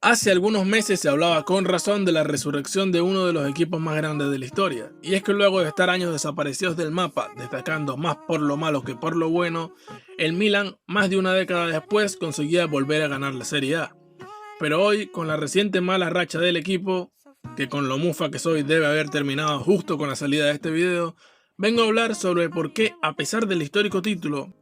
Hace algunos meses se hablaba con razón de la resurrección de uno de los equipos más grandes de la historia, y es que luego de estar años desaparecidos del mapa, destacando más por lo malo que por lo bueno, el Milan, más de una década después, conseguía volver a ganar la Serie A. Pero hoy, con la reciente mala racha del equipo, que con lo mufa que soy debe haber terminado justo con la salida de este video, vengo a hablar sobre por qué, a pesar del histórico título,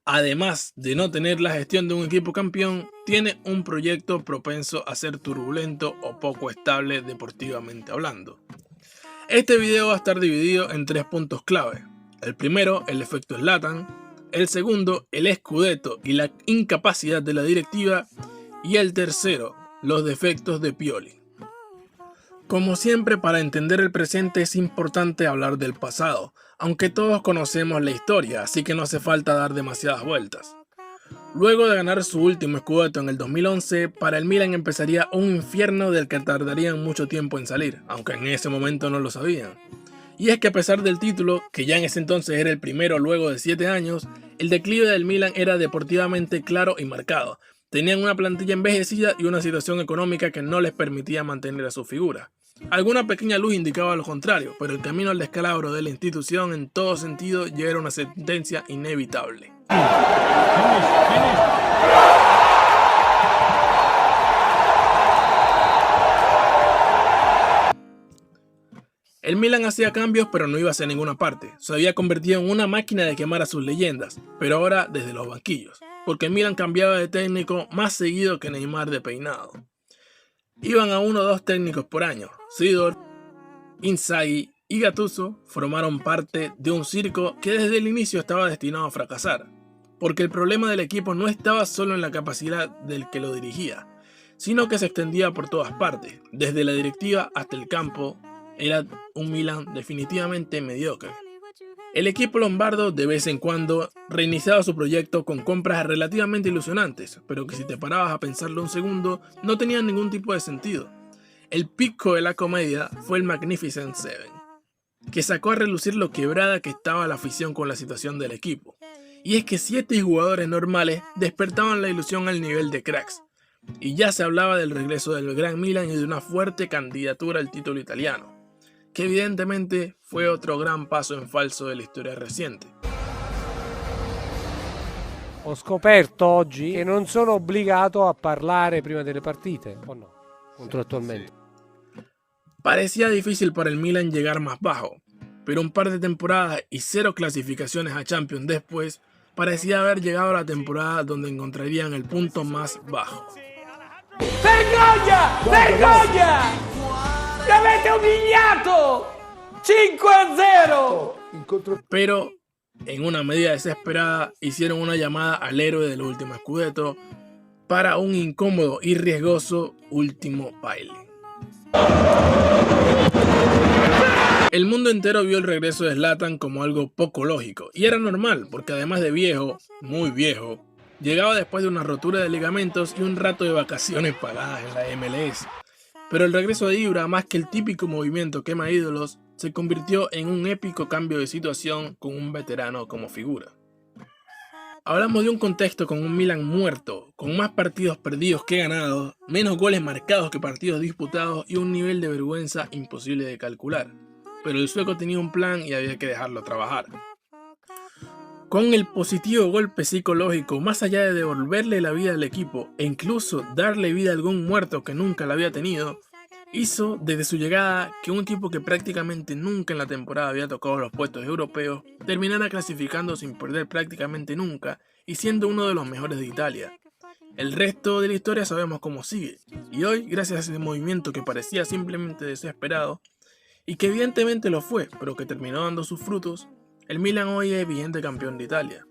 además de no tener la gestión de un equipo campeón, tiene un proyecto propenso a ser turbulento o poco estable deportivamente hablando. Este video va a estar dividido en 3 puntos clave. El primero, el efecto Zlatan. El segundo, el Scudetto y la incapacidad de la directiva. Y el tercero, los defectos de Pioli. Como siempre, para entender el presente es importante hablar del pasado, aunque todos conocemos la historia, así que no hace falta dar demasiadas vueltas. Luego de ganar su último Scudetto en el 2011, para el Milan empezaría un infierno del que tardarían mucho tiempo en salir, aunque en ese momento no lo sabían. Y es que a pesar del título, que ya en ese entonces era el primero luego de 7 años, el declive del Milan era deportivamente claro y marcado. Tenían una plantilla envejecida y una situación económica que no les permitía mantener a su figura. Alguna pequeña luz indicaba lo contrario, pero el camino al descalabro de la institución en todo sentido ya era una sentencia inevitable. El Milan hacía cambios pero no iba hacia ninguna parte, se había convertido en una máquina de quemar a sus leyendas, pero ahora desde los banquillos, porque el Milan cambiaba de técnico más seguido que Neymar de peinado. Iban a 1 o 2 técnicos por año. Sidor, Inzaghi y Gattuso formaron parte de un circo que desde el inicio estaba destinado a fracasar, porque el problema del equipo no estaba solo en la capacidad del que lo dirigía, sino que se extendía por todas partes, desde la directiva hasta el campo. Era un Milan definitivamente mediocre. El equipo lombardo de vez en cuando reiniciaba su proyecto con compras relativamente ilusionantes, pero que si te parabas a pensarlo un segundo, no tenían ningún tipo de sentido. El pico de la comedia fue el Magnificent Seven, que sacó a relucir lo quebrada que estaba la afición con la situación del equipo. Y es que 7 jugadores normales despertaban la ilusión al nivel de cracks, y ya se hablaba del regreso del Gran Milan y de una fuerte candidatura al título italiano, che evidentemente fue otro gran paso in falso della storia recente. Ho scoperto oggi che non sono obbligato a parlare prima delle partite, o no? Contrattualmente. Parecía difícil para el Milan llegar más bajo, pero un par de temporadas y 0 clasificaciones a Champions después, parecía haber llegado a la temporada donde encontrarían el punto más bajo. Vergogna! Vergogna! Mi avete umiliato! 5-0! Pero, en una medida desesperada, hicieron una llamada al héroe del último Scudetto para un incómodo y riesgoso último baile. El mundo entero vio el regreso de Zlatan como algo poco lógico, y era normal, porque además de viejo, muy viejo, llegaba después de una rotura de ligamentos y un rato de vacaciones pagadas en la MLS. Pero el regreso de Ibra, más que el típico movimiento quema ídolos, se convirtió en un épico cambio de situación con un veterano como figura. Hablamos de un contexto con un Milan muerto, con más partidos perdidos que ganados, menos goles marcados que partidos disputados y un nivel de vergüenza imposible de calcular. Pero el sueco tenía un plan y había que dejarlo trabajar. Con el positivo golpe psicológico, más allá de devolverle la vida al equipo e incluso darle vida a algún muerto que nunca la había tenido, hizo desde su llegada que un equipo que prácticamente nunca en la temporada había tocado los puestos europeos terminara clasificando sin perder prácticamente nunca y siendo uno de los mejores de Italia. El resto de la historia sabemos cómo sigue, y hoy, gracias a ese movimiento que parecía simplemente desesperado, y que evidentemente lo fue, pero que terminó dando sus frutos, el Milan hoy es vigente campeón de Italia.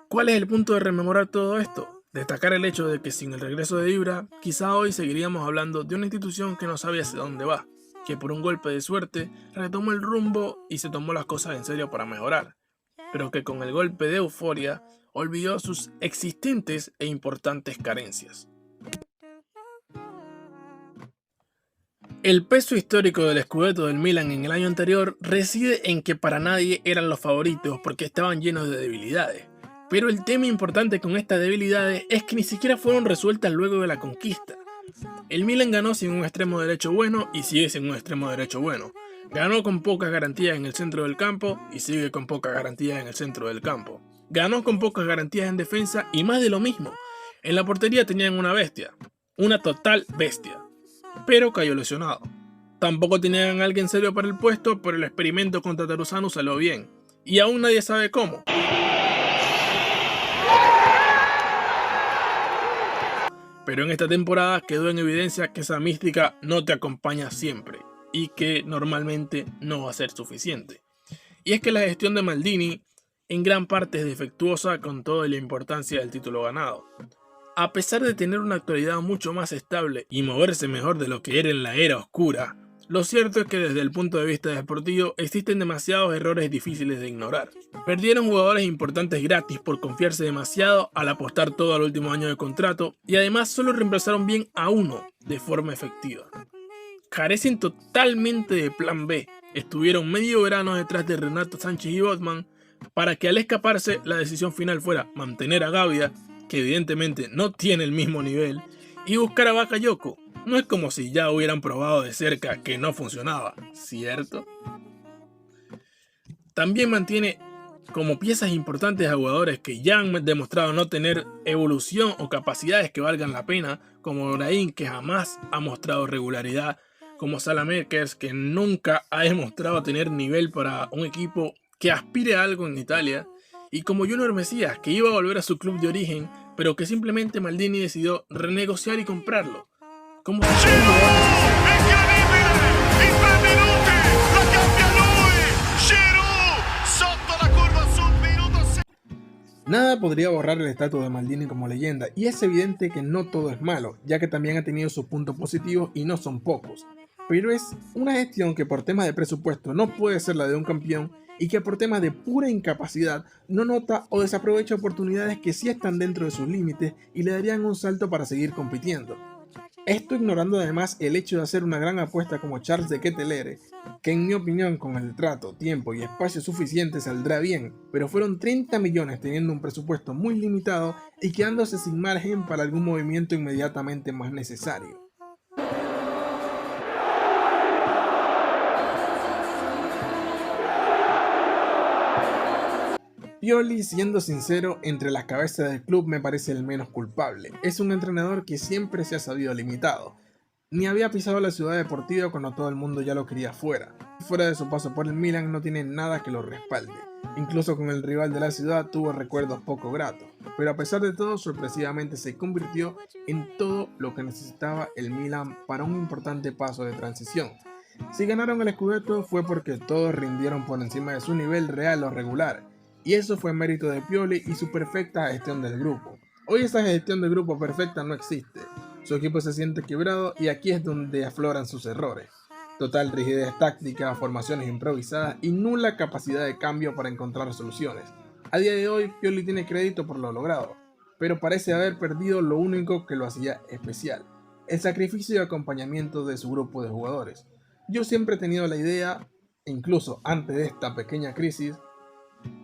¿Cuál es el punto de rememorar todo esto? Destacar el hecho de que sin el regreso de Ibra, quizá hoy seguiríamos hablando de una institución que no sabe hacia dónde va, que por un golpe de suerte retomó el rumbo y se tomó las cosas en serio para mejorar, pero que con el golpe de euforia olvidó sus existentes e importantes carencias. El peso histórico del Scudetto del Milan en el año anterior reside en que para nadie eran los favoritos porque estaban llenos de debilidades. Pero el tema importante con estas debilidades es que ni siquiera fueron resueltas luego de la conquista. El Milan ganó sin un extremo derecho bueno y sigue sin un extremo derecho bueno. Ganó con pocas garantías en el centro del campo y sigue con pocas garantías en el centro del campo. Ganó con pocas garantías en defensa y más de lo mismo. En la portería tenían una bestia, una total bestia, pero cayó lesionado. Tampoco tenían a alguien serio para el puesto, pero el experimento contra Tataruzanu salió bien. Y aún nadie sabe cómo. Pero en esta temporada quedó en evidencia que esa mística no te acompaña siempre y que normalmente no va a ser suficiente. Y es que la gestión de Maldini en gran parte es defectuosa con toda la importancia del título ganado. A pesar de tener una actualidad mucho más estable y moverse mejor de lo que era en la era oscura, lo cierto es que desde el punto de vista deportivo existen demasiados errores difíciles de ignorar. Perdieron jugadores importantes gratis por confiarse demasiado al apostar todo al último año de contrato y además solo reemplazaron bien a uno de forma efectiva. Carecen totalmente de plan B. Estuvieron medio verano detrás de Renato Sánchez y Botman para que al escaparse la decisión final fuera mantener a Gavia, que evidentemente no tiene el mismo nivel, y buscar a Bakayoko. No es como si ya hubieran probado de cerca que no funcionaba, ¿cierto? También mantiene como piezas importantes a jugadores que ya han demostrado no tener evolución o capacidades que valgan la pena, como Brahim, que jamás ha mostrado regularidad, como Salamakers, que nunca ha demostrado tener nivel para un equipo que aspire a algo en Italia, y como Junior Mesías, que iba a volver a su club de origen, pero que simplemente Maldini decidió renegociar y comprarlo. Como si nada podría borrar el estatus de Maldini como leyenda, y es evidente que no todo es malo, ya que también ha tenido sus puntos positivos y no son pocos. Pero es una gestión que por temas de presupuesto no puede ser la de un campeón y que por temas de pura incapacidad no nota o desaprovecha oportunidades que sí están dentro de sus límites y le darían un salto para seguir compitiendo. Esto ignorando además el hecho de hacer una gran apuesta como Charles de Ketelaere, que en mi opinión con el trato, tiempo y espacio suficiente saldrá bien, pero fueron 30 millones teniendo un presupuesto muy limitado y quedándose sin margen para algún movimiento inmediatamente más necesario. Pioli, siendo sincero, entre las cabezas del club me parece el menos culpable. Es un entrenador que siempre se ha sabido limitado. Ni había pisado la ciudad deportiva cuando todo el mundo ya lo quería fuera. Fuera de su paso por el Milan no tiene nada que lo respalde. Incluso con el rival de la ciudad tuvo recuerdos poco gratos. Pero a pesar de todo, sorpresivamente se convirtió en todo lo que necesitaba el Milan para un importante paso de transición. Si ganaron el Scudetto fue porque todos rindieron por encima de su nivel real o regular. Y eso fue mérito de Pioli y su perfecta gestión del grupo. Hoy esa gestión del grupo perfecta no existe. Su equipo se siente quebrado y aquí es donde afloran sus errores. Total rigidez táctica, formaciones improvisadas y nula capacidad de cambio para encontrar soluciones. A día de hoy Pioli tiene crédito por lo logrado, pero parece haber perdido lo único que lo hacía especial: el sacrificio y acompañamiento de su grupo de jugadores. Yo siempre he tenido la idea, incluso antes de esta pequeña crisis,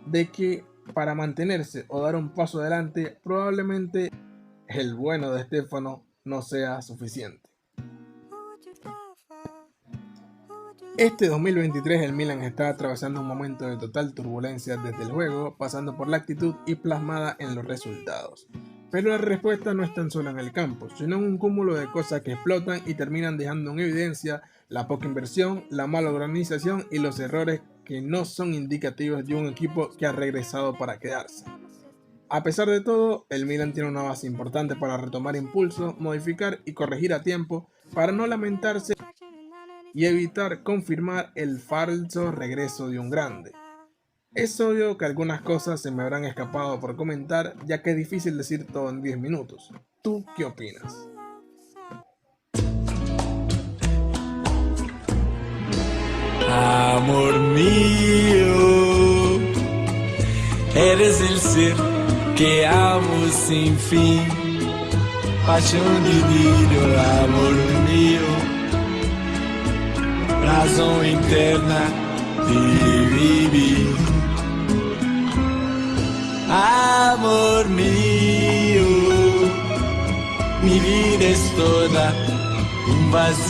de que para mantenerse o dar un paso adelante probablemente el bueno de Stefano no sea suficiente. Este 2023 el Milan está atravesando un momento de total turbulencia desde el juego, pasando por la actitud y plasmada en los resultados. Pero la respuesta no es tan solo en el campo, sino en un cúmulo de cosas que explotan y terminan dejando en evidencia la poca inversión, la mala organización y los errores que no son indicativos de un equipo que ha regresado para quedarse. A pesar de todo, el Milan tiene una base importante para retomar impulso, modificar y corregir a tiempo para no lamentarse y evitar confirmar el falso regreso de un grande. Es obvio que algunas cosas se me habrán escapado por comentar, ya que es difícil decir todo en 10 minutos. ¿Tú qué opinas? Amor mío, eres el ser que amo sin fin, paixão divino, amor mío, razón interna de vivir. Amor mío, mi vida es toda um vazio.